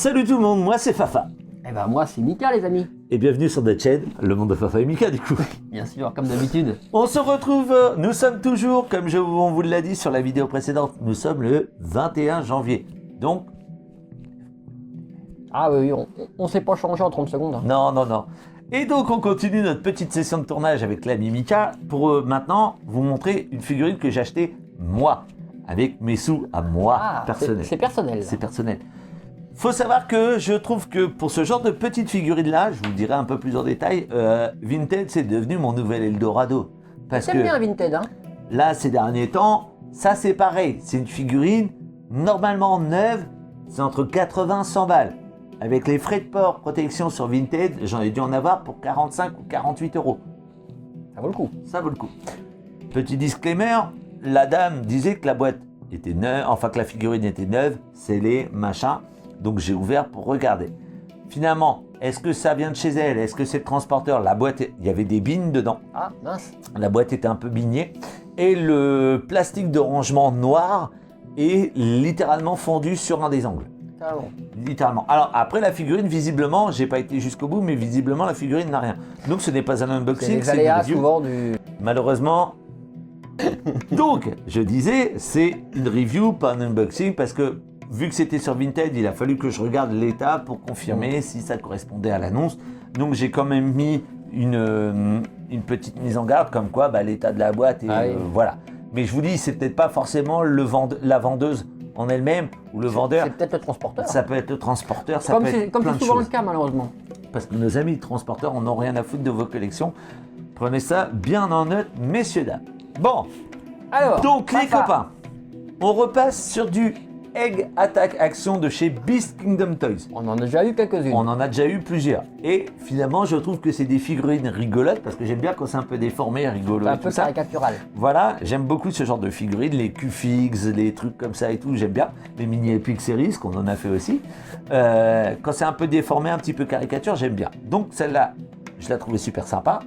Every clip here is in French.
Salut tout le monde, moi c'est Fafa. Eh ben moi c'est Mika les amis. Et bienvenue sur notre chaîne, le monde de Fafa et Mika du coup. Bien sûr, comme d'habitude. On se retrouve, nous sommes toujours, comme on vous l'a dit sur la vidéo précédente, nous sommes le 21 janvier. Donc... Ah oui, on s'est pas changé en 30 secondes. Hein. Non. Et donc on continue notre petite session de tournage avec l'ami Mika pour maintenant vous montrer une figurine que j'ai achetée moi, avec mes sous à moi personnels. C'est personnel. C'est personnel. Faut savoir que je trouve que pour ce genre de petite figurine là, je vous dirai un peu plus en détail, Vinted c'est devenu mon nouvel Eldorado. Parce que bien Vinted hein. Là ces derniers temps, ça c'est pareil, c'est une figurine normalement neuve, c'est entre 80 et 100 balles. Avec les frais de port, protection sur Vinted, j'en ai dû en avoir pour 45 ou 48 euros. Ça vaut le coup. Ça vaut le coup. Petit disclaimer, la dame disait que la boîte était neuve, enfin que la figurine était neuve, scellée, machin. Donc j'ai ouvert pour regarder. Finalement, est-ce que ça vient de chez elle? Est-ce que c'est le transporteur? La boîte, il y avait des bignes dedans. Ah mince. La boîte était un peu bignée. Et le plastique de rangement noir est littéralement fondu sur un des angles. Carrément. Littéralement. Alors après la figurine, visiblement, j'ai pas été jusqu'au bout, mais visiblement la figurine n'a rien. Donc ce n'est pas un unboxing, c'est les aléas souvent du... Malheureusement. Donc je disais, c'est une review, pas un unboxing, parce que vu que c'était sur Vinted, il a fallu que je regarde l'état pour confirmer si ça correspondait à l'annonce. Donc j'ai quand même mis une petite mise en garde, comme quoi l'état de la boîte, et voilà. Mais je vous dis, c'est peut-être pas forcément la vendeuse en elle-même ou le vendeur. C'est peut-être le transporteur. Ça peut être le transporteur, ça comme peut être comme plein c'est de souvent choses. le cas malheureusement. Parce que nos amis transporteurs n'ont rien à foutre de vos collections. Prenez ça bien en note, messieurs, dames. Bon, Alors, donc les copains, on repasse sur du Egg Attack Action de chez Beast Kingdom Toys. On en a déjà eu quelques-unes. On en a déjà eu plusieurs. Et finalement, je trouve que c'est des figurines rigolotes parce que j'aime bien quand c'est un peu déformé, rigolo. Un peu caricatural. Voilà, j'aime beaucoup ce genre de figurines, les Q-Fix, les trucs comme ça et tout, j'aime bien. Les mini Epic Series, qu'on en a fait aussi. Quand c'est un peu déformé, un petit peu caricature, j'aime bien. Donc celle-là, je la trouvais super sympa.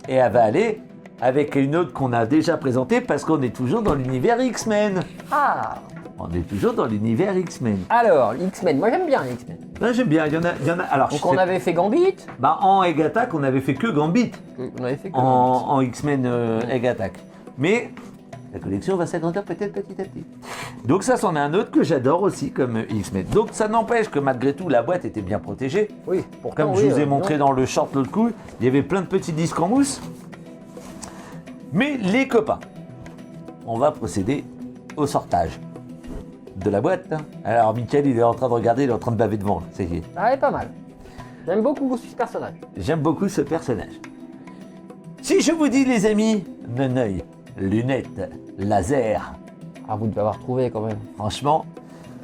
Et elle va aller avec une autre qu'on a déjà présentée parce qu'on est toujours dans l'univers X-Men. Ah. On est toujours dans l'univers X-Men. Alors, X-Men, moi j'aime bien les X-Men. Là, j'aime bien, il y en a. Alors, donc on avait fait Gambit. En Egg Attack, on avait fait que Gambit. On avait fait que en X-Men Egg Attack. Mais la collection va s'agrandir peut-être petit à petit. Donc ça, c'en est un autre que j'adore aussi comme X-Men. Donc ça n'empêche que malgré tout, la boîte était bien protégée. Oui, pourtant, comme je vous ai montré dans le short l'autre coup, il y avait plein de petits disques en mousse. Mais les copains, on va procéder au sortage de la boîte. Alors Michael, il est en train de regarder, il est en train de baver devant. Ça y est. Ah, elle est pas mal. J'aime beaucoup ce personnage. J'aime beaucoup ce personnage. Si je vous dis, les amis, non-œil, lunettes, laser. Ah, vous devez avoir trouvé quand même. Franchement,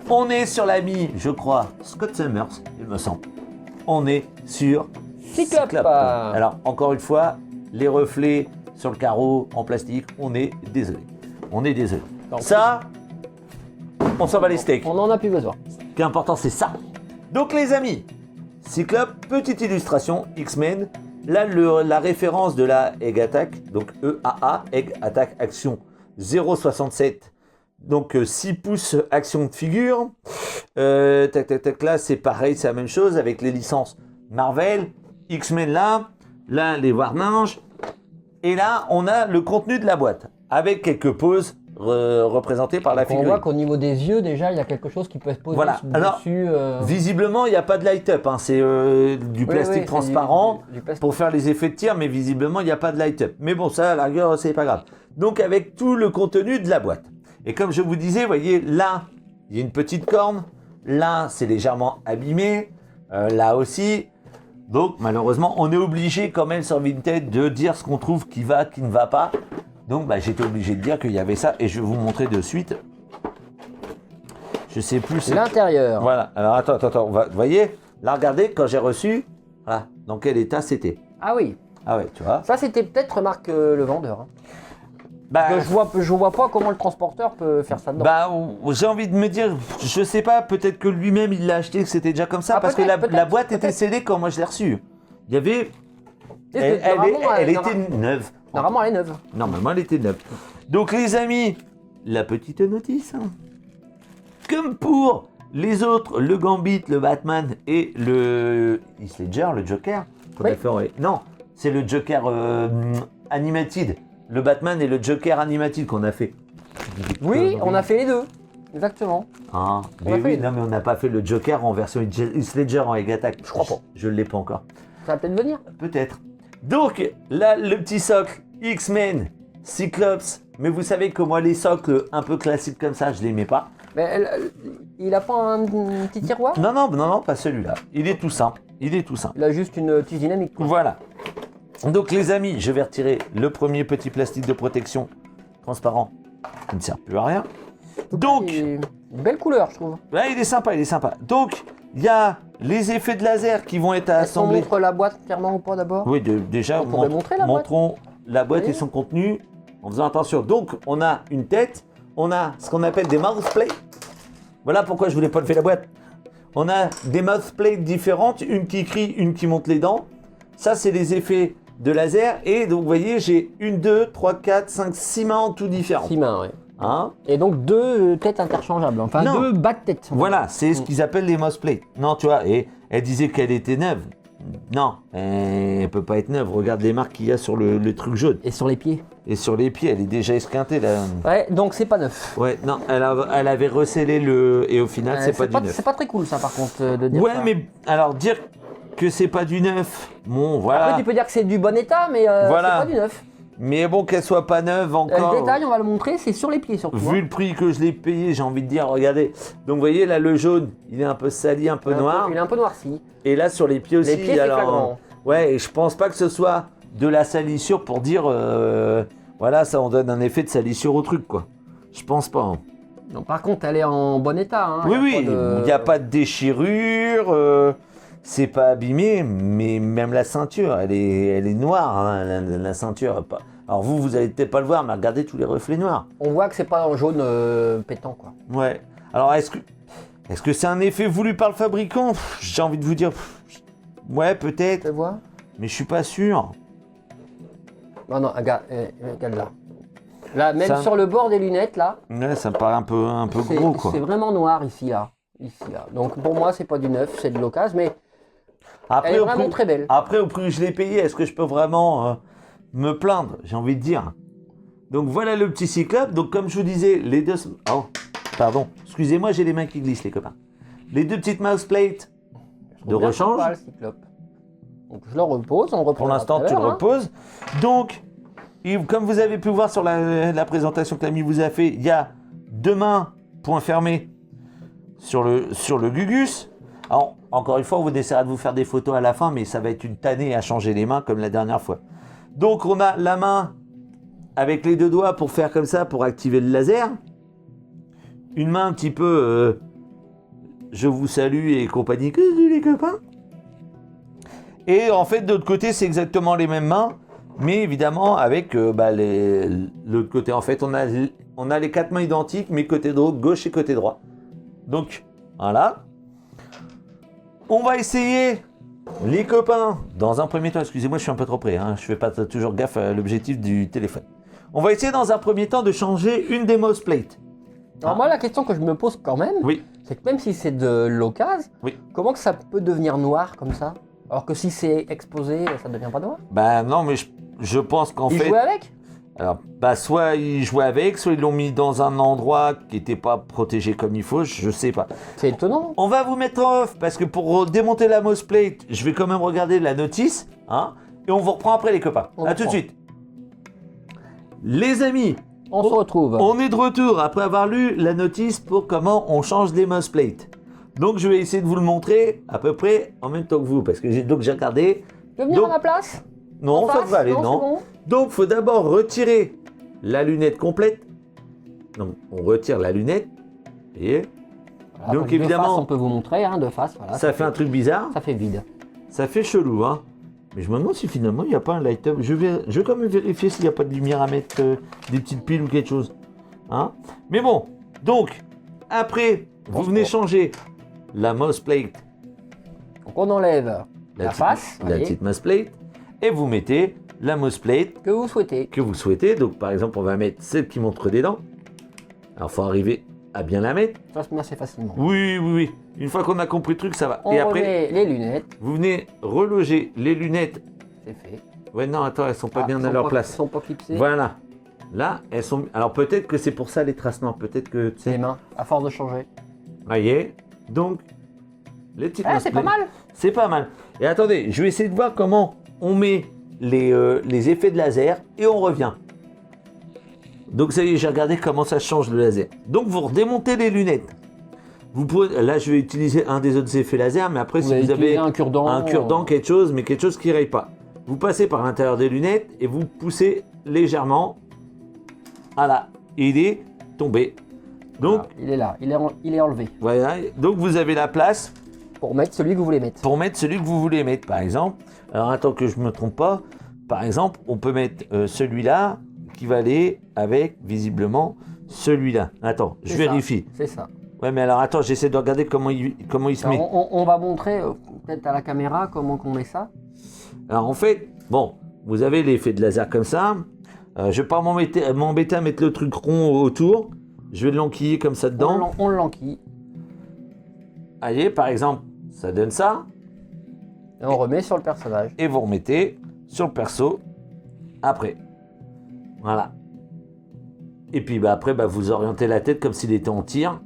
on est sur l'ami, je crois, Scott Summers, il me semble. On est sur Cyclope. Alors, encore une fois, les reflets sur le carreau en plastique, on est désolé. On est désolé. Donc, ça, on s'en bat les steaks. On en a plus besoin. Ce qui est important, c'est ça. Donc, les amis, Cyclope, petite illustration, X-Men. Là, la référence de la Egg Attack, donc EAA, Egg Attack Action 067. Donc 6 pouces action de figure. Là, c'est pareil, c'est la même chose avec les licences Marvel, X-Men là, les Warninge. Et là, on a le contenu de la boîte, avec quelques poses représentées par la figurine. On voit qu'au niveau des yeux, déjà, il y a quelque chose qui peut se poser dessus. Visiblement, il n'y a pas de light-up, hein. C'est du plastique transparent du plastique. pour faire les effets de tir, mais visiblement, il n'y a pas de light-up. Mais bon, ça, à la rigueur, c'est pas grave. Donc, avec tout le contenu de la boîte. Et comme je vous disais, vous voyez, là, il y a une petite corne. Là, c'est légèrement abîmé. Là aussi. Donc, malheureusement, on est obligé, quand même, sur Vinted, de dire ce qu'on trouve qui va, qui ne va pas. Donc, j'étais obligé de dire qu'il y avait ça. Et je vais vous montrer de suite. Je sais plus. L'intérieur. Voilà. Alors, attends. Vous voyez, là, regardez, quand j'ai reçu, voilà, dans quel état c'était. Ah oui. Ah ouais, tu vois. Ça, c'était peut-être, remarque, le vendeur. Hein. Je vois pas comment le transporteur peut faire ça dedans. J'ai envie de me dire, je sais pas, peut-être que lui-même il l'a acheté, que c'était déjà comme ça, parce que la boîte était scellée quand moi je l'ai reçue. Il y avait... Elle était neuve. Normalement, elle est neuve. Normalement, elle était neuve. Donc les amis, la petite notice. Comme pour Les autres, le Gambit, le Batman et le Heath Ledger, le Joker. Non, c'est le Joker Animated. Le Batman et le Joker Animated qu'on a fait. Oui, on a fait les deux. Exactement. Ah, mais oui, non, mais on n'a pas fait le Joker en version Heath Ledger en Egg Attack. Je crois pas. Je ne l'ai pas encore. Ça va peut-être venir. Peut-être. Donc, là, le petit socle, X-Men, Cyclops. Mais vous savez que moi, les socles un peu classiques comme ça, je les mets pas. Mais il a pas un petit tiroir? Non, pas celui-là. Il est tout simple. Il a juste une petite dynamique, quoi. Voilà. Donc, les amis, je vais retirer le premier petit plastique de protection transparent qui ne sert plus à rien. Donc, une belle couleur, je trouve. Ouais, il est sympa. Donc, il y a les effets de laser qui vont être assemblés. On montre la boîte clairement ou pas d'abord? Oui, déjà, montrons la boîte et son contenu en faisant attention. Donc, on a une tête, on a ce qu'on appelle des mouthplates. Voilà pourquoi je voulais pas lever la boîte. On a des mouthplates différentes, une qui crie, une qui monte les dents. Ça, c'est les effets de laser. Et donc, vous voyez, j'ai 1, 2, 3, 4, 5, 6 mains en tout différentes. 6 mains, oui. Hein? Et donc 2 têtes interchangeables, enfin 2 bas de tête. Voilà, c'est ce qu'ils appellent les mouthplates. Non, tu vois, et elle disait qu'elle était neuve. Non, elle peut pas être neuve. Regarde les marques qu'il y a sur le truc jaune. Et sur les pieds. Et sur les pieds, elle est déjà esquintée là. Ouais, donc c'est pas neuf. Ouais, non, elle avait recellé le... Et au final, c'est pas du neuf. C'est pas très cool ça par contre de dire ça. Ouais, mais alors dire que c'est pas du neuf, bon voilà. Après tu peux dire que c'est du bon état, mais voilà. c'est pas du neuf. Mais bon, qu'elle soit pas neuve encore. Le détail, on va le montrer, c'est sur les pieds surtout. Vu le prix que je l'ai payé, j'ai envie de dire, regardez. Donc vous voyez là, le jaune, il est un peu sali, un peu noir. Il est un peu noirci. Et là sur les pieds aussi. Les pieds, c'est flagrant. Ouais, et je pense pas que ce soit de la salissure pour dire, voilà, ça on donne un effet de salissure au truc quoi. Je pense pas. Hein. Non, par contre, elle est en bon état. Hein. Oui, il n'y a pas de déchirure. C'est pas abîmé, mais même la ceinture, elle est noire, hein, la ceinture. Alors vous allez peut-être pas le voir, mais regardez tous les reflets noirs. On voit que c'est pas en jaune pétant, quoi. Ouais. Alors est-ce que c'est un effet voulu par le fabricant? J'ai envie de vous dire, ouais, peut-être. Tu vois? Mais je suis pas sûr. Non, regarde là. Là, même sur le bord des lunettes, là. Ouais, ça me paraît un peu gros, quoi. C'est vraiment noir ici, là. Donc pour moi, c'est pas du neuf, c'est de l'occasion, mais après, elle est vraiment très belle. Après, au prix où je l'ai payé, est-ce que je peux vraiment me plaindre? J'ai envie de dire. Donc voilà le petit Cyclope. Donc comme je vous disais, les deux... Oh, pardon. Excusez-moi, j'ai les mains qui glissent, les copains. Les deux petites mouseplates de rechange. Sympa, le Cyclope. Donc je le repose, on reprend. Pour l'instant, tu le reposes. Donc, comme vous avez pu voir sur la présentation que l'ami vous a fait, il y a 2 mains, point fermé, sur le Gugus. Alors, encore une fois, on essaiera de vous faire des photos à la fin, mais ça va être une tannée à changer les mains comme la dernière fois. Donc, on a la main avec les 2 doigts pour faire comme ça, pour activer le laser. Une main un petit peu je vous salue et compagnie, que les copains. Et en fait, de l'autre côté, c'est exactement les mêmes mains, mais évidemment avec l'autre côté. En fait, on a les 4 mains identiques, mais côté gauche et côté droit. Donc, voilà. On va essayer, les copains, dans un premier temps, excusez-moi, je suis un peu trop près, hein, je fais pas toujours gaffe à l'objectif du téléphone. On va essayer dans un premier temps de changer une des mouseplates. Alors moi, la question que je me pose quand même, c'est que même si c'est de l'occasion, comment que ça peut devenir noir comme ça? Alors que si c'est exposé, ça ne devient pas noir? Bah non, mais je pense qu'en fait... Ils jouaient avec? Alors, soit ils jouaient avec, soit ils l'ont mis dans un endroit qui n'était pas protégé comme il faut, je sais pas. C'est étonnant. On va vous mettre en off, parce que pour démonter la mouseplate, je vais quand même regarder la notice, hein, et on vous reprend après les copains. À tout de suite. Les amis, on se retrouve. On est de retour après avoir lu la notice pour comment on change les mouseplates. Donc je vais essayer de vous le montrer à peu près en même temps que vous, parce que j'ai regardé. Tu veux venir à ma place? Non, ça va aller, non. Bon. Donc il faut d'abord retirer la lunette complète. Donc on retire la lunette. Voyez. Voilà, donc évidemment, de face, on peut vous montrer, hein, de face. Voilà, ça fait un truc bizarre. Ça fait vide. Ça fait chelou, hein. Mais je me demande si finalement il n'y a pas un light-up. Je vais quand même vérifier s'il n'y a pas de lumière à mettre, des petites piles ou quelque chose. Hein. Mais bon, donc, après, vous venez changer la mouseplate. Donc on enlève la face. La petite mouseplate. Et vous mettez la mouseplate que vous souhaitez. Donc par exemple, on va mettre celle qui montre des dents. Alors il faut arriver à bien la mettre. Ça se met assez facilement. Oui. Une fois qu'on a compris le truc, ça va. On et après, remet les lunettes. vous venez reloger les lunettes. C'est fait. Ouais, non, attends, elles sont pas bien à leur place. Elles sont pas clipsées. Voilà. Là, elles sont... Alors peut-être que c'est pour ça les traces noires. Peut-être que... tu sais- Les mains, à force de changer. Voyez. Donc, les petites mains C'est pas mal. C'est pas mal. Et attendez, je vais essayer de voir comment on met les effets de laser et on revient. Donc ça y est, j'ai regardé comment ça change le laser. Donc vous redémontez les lunettes. Vous pouvez, là je vais utiliser un des autres effets laser, mais après si vous avez un cure-dent, quelque chose, mais quelque chose qui ne raye pas. Vous passez par l'intérieur des lunettes et vous poussez légèrement. Voilà, il est tombé. Donc, voilà, il est là, il est enlevé. Voilà, donc vous avez la place pour mettre celui que vous voulez mettre. Pour mettre celui que vous voulez mettre, par exemple. Alors attends que je ne me trompe pas. Par exemple, on peut mettre celui-là qui va aller avec, visiblement, celui-là. Attends, je vérifie. C'est ça. Ouais, mais alors attends, j'essaie de regarder comment il se met. On va montrer peut-être à la caméra comment on met ça. Alors en fait, bon, vous avez l'effet de laser comme ça. Je ne vais pas m'embêter à mettre le truc rond autour. Je vais l'enquiller comme ça dedans. On l'enquille. Allez, par exemple, ça donne ça. Et on remet sur le personnage. Et vous remettez sur le perso après. Voilà. Et puis après, vous orientez la tête comme s'il était en tir.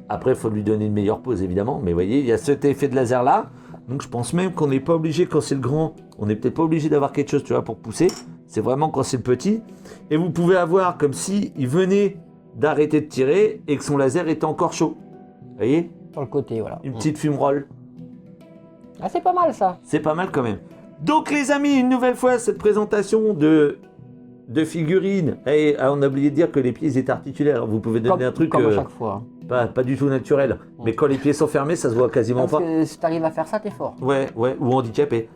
Après, il faut lui donner une meilleure pose, évidemment. Mais vous voyez, il y a cet effet de laser là. Donc je pense même qu'on n'est pas obligé, quand c'est le grand, on n'est peut-être pas obligé d'avoir quelque chose, tu vois, pour pousser. C'est vraiment quand c'est le petit. Et vous pouvez avoir comme si il venait d'arrêter de tirer et que son laser était encore chaud. Vous voyez ? Sur le côté, voilà. Une petite fumerole. Ah, c'est pas mal ça. C'est pas mal quand même. Donc les amis, une nouvelle fois, cette présentation de figurines. Et on a oublié de dire que les pieds étaient articulaires. Vous pouvez donner un truc comme à chaque fois. Pas du tout naturel. Mais quand les pieds sont fermés, ça se voit quasiment Parce pas. que si t'arrives à faire ça, t'es fort. Ouais, ou handicapé.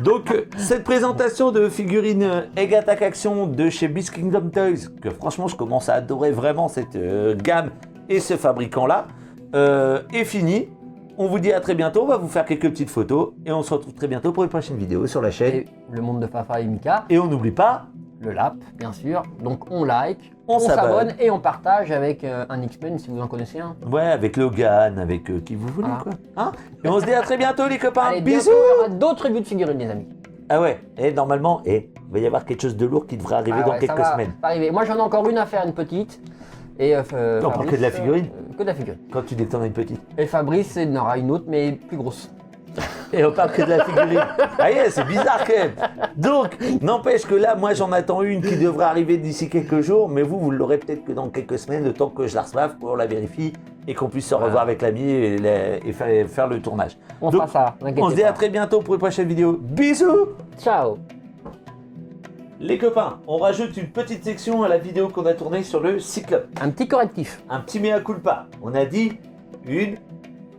Donc cette présentation de figurines Egg Attack Action de chez Beast Kingdom Toys, que franchement je commence à adorer vraiment cette gamme et ce fabricant-là, est finie. On vous dit à très bientôt, on va vous faire quelques petites photos et on se retrouve très bientôt pour une prochaine vidéo sur la chaîne. Et le monde de Fafa et Mika. Et on n'oublie pas le lap, bien sûr. Donc on like, on s'abonne et on partage avec un X-Men si vous en connaissez un. Ouais, avec Logan, avec qui vous voulez, quoi. Hein, et on se dit à très bientôt les copains. Allez, bisous. Il y aura d'autres reviews de figurines les amis. Ah ouais, et normalement, il va y avoir quelque chose de lourd qui devrait arriver dans quelques semaines. Ça va arriver. Moi j'en ai encore une à faire, une petite. Et non, Fabrice, que de la figurine. Que de la figurine. Quand tu dis que t'en as une petite. Et Fabrice il en aura une autre mais plus grosse. Et on parle que de la figurine. Ah yeah, c'est bizarre quand même. Donc, n'empêche que là, moi j'en attends une qui devrait arriver d'ici quelques jours, mais vous l'aurez peut-être que dans quelques semaines, le temps que je la reçoive, qu'on la vérifie et qu'on puisse se revoir avec l'ami et faire le tournage. On fera ça, on se dit à très bientôt pour une prochaine vidéo. Bisous. Ciao. Les copains, on rajoute une petite section à la vidéo qu'on a tournée sur le Cyclope. Un petit correctif. Un petit mea culpa. On a dit une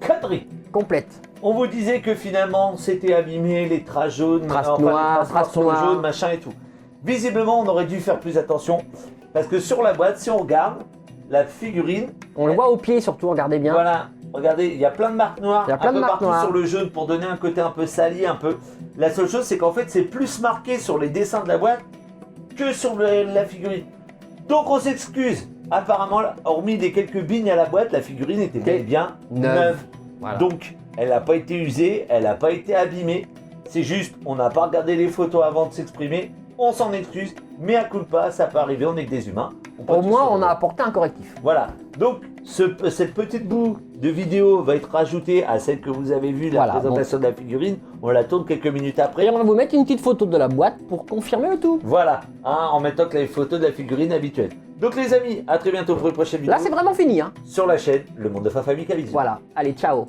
connerie. Complète. On vous disait que finalement c'était abîmé, les traces jaunes, traces noires, jaunes, machin et tout. Visiblement, on aurait dû faire plus attention parce que sur la boîte, si on regarde la figurine, on le voit au pied surtout, regardez bien. Voilà, regardez, il y a plein de marques noires, il y a plein de marques partout noires. Sur le jaune pour donner un côté un peu sali, un peu. La seule chose, c'est qu'en fait, c'est plus marqué sur les dessins de la boîte que sur la figurine. Donc on s'excuse. Apparemment, hormis les quelques bignes à la boîte, la figurine était bel et bien neuve. Voilà. Donc, elle n'a pas été usée, elle n'a pas été abîmée. C'est juste, on n'a pas regardé les photos avant de s'exprimer. On s'en excuse, mais à coup de pas, ça peut arriver, on est que des humains. Au moins, on a apporté un correctif. Voilà. Donc, cette petite bout de vidéo va être rajoutée à celle que vous avez vue, la présentation de la figurine. On la tourne quelques minutes après. Et on va vous mettre une petite photo de la boîte pour confirmer le tout. Voilà, en mettant que les photos de la figurine habituelle. Donc les amis, à très bientôt pour une prochaine vidéo. Là, c'est vraiment fini. Sur la chaîne Le Monde de Fafa Mika. Voilà, allez, ciao.